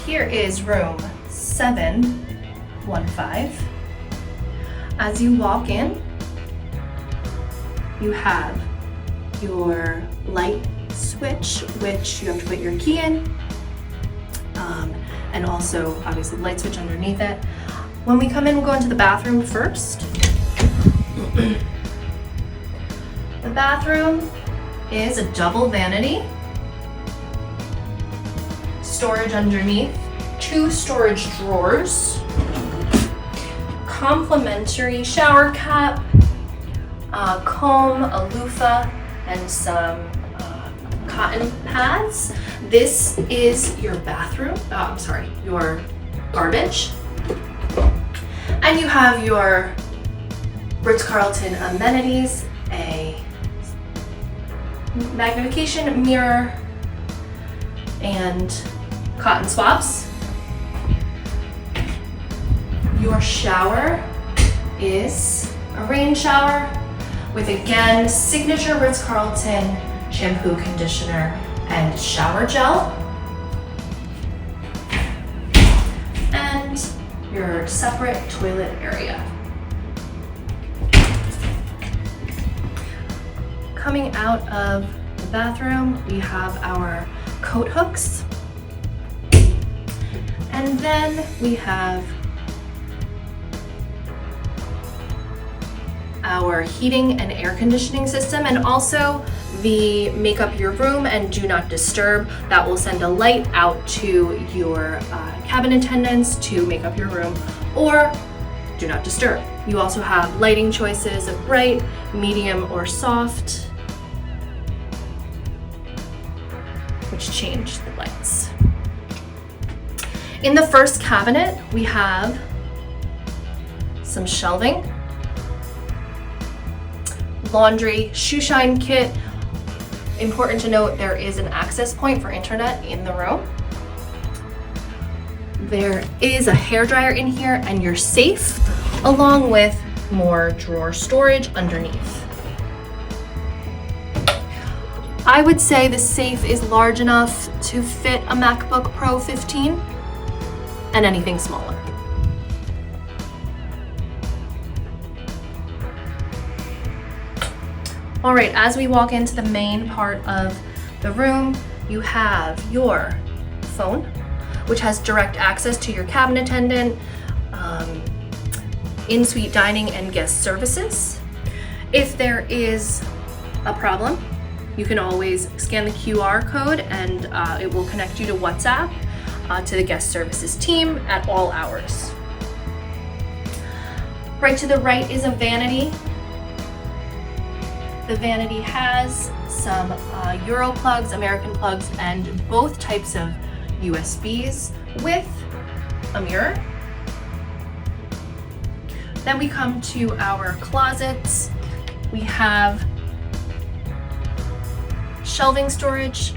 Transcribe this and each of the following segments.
here is room 715. As you walk in, you have your light switch, which you have to put your key in, and also obviously the light switch underneath it. When we come in, we'll go into the bathroom first. The bathroom is a double vanity, storage underneath, 2 storage drawers, complimentary shower cap, comb, a loofah, and some cotton pads. This is your bathroom, your garbage. And you have your Ritz-Carlton amenities, a magnification mirror, and cotton swabs. Your shower is a rain shower with, again, signature Ritz-Carlton shampoo, conditioner, and shower gel. And your separate toilet area. Coming out of the bathroom, we have our coat hooks. And then we have our heating and air conditioning system, and also the make up your room and do not disturb. That will send a light out to your cabin attendants to make up your room, or do not disturb. You also have lighting choices of bright, medium, or soft, which change the lights. In the first cabinet, we have some shelving, laundry, shoe shine kit. Important to note, there is an access point for internet in the room. There is a hairdryer in here and your safe, along with more drawer storage underneath. I would say the safe is large enough to fit a MacBook Pro 15 and anything smaller. All right, as we walk into the main part of the room, you have your phone, which has direct access to your cabin attendant, in-suite dining and guest services. If there is a problem, you can always scan the QR code and it will connect you to WhatsApp to the guest services team at all hours. Right to the right is a vanity. The vanity has some Euro plugs, American plugs, and both types of USBs with a mirror. Then we come to our closets. We have shelving storage,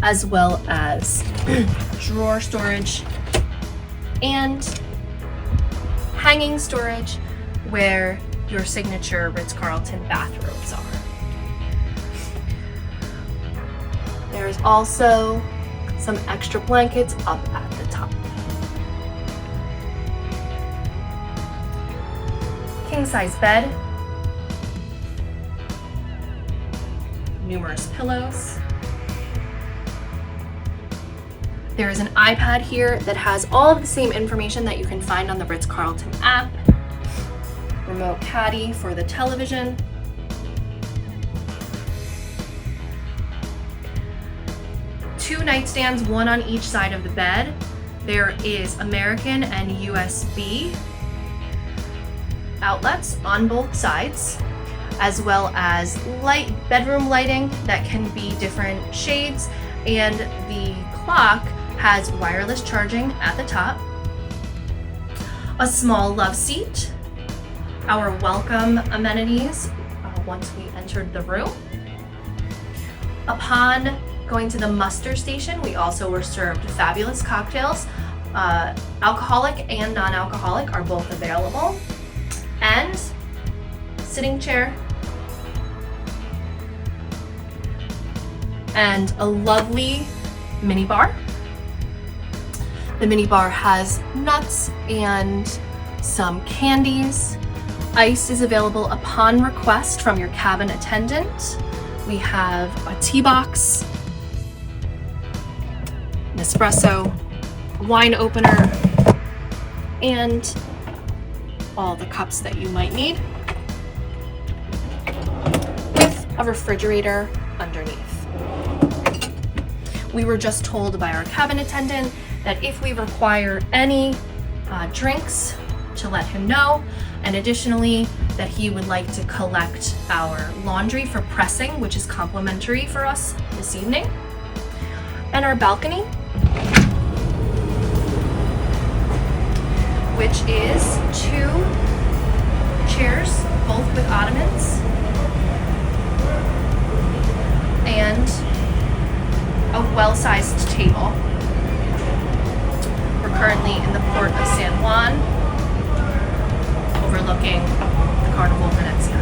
as well as drawer storage and hanging storage where your signature Ritz-Carlton bathrobes are. There's also some extra blankets up at the top. King size bed, numerous pillows. There is an iPad here that has all of the same information that you can find on the Ritz-Carlton app. Remote caddy for the television. Two nightstands, one on each side of the bed. There is American and USB outlets on both sides, as well as bedroom lighting that can be different shades, and the clock has wireless charging at the top. A small love seat, our welcome amenities once we entered the room. Upon going to the muster station, we also were served fabulous cocktails. Alcoholic and non-alcoholic are both available. And sitting chair. And a lovely mini bar. The minibar has nuts and some candies. Ice is available upon request from your cabin attendant. We have a tea box, an espresso, wine opener, and all the cups that you might need, with a refrigerator underneath. We were just told by our cabin attendant that if we require any drinks, to let him know, and additionally that he would like to collect our laundry for pressing, which is complimentary for us this evening. And our balcony, which is 2 chairs, both with ottomans, and a well-sized table. We're currently in the port of San Juan, overlooking the Carnival Peninsula.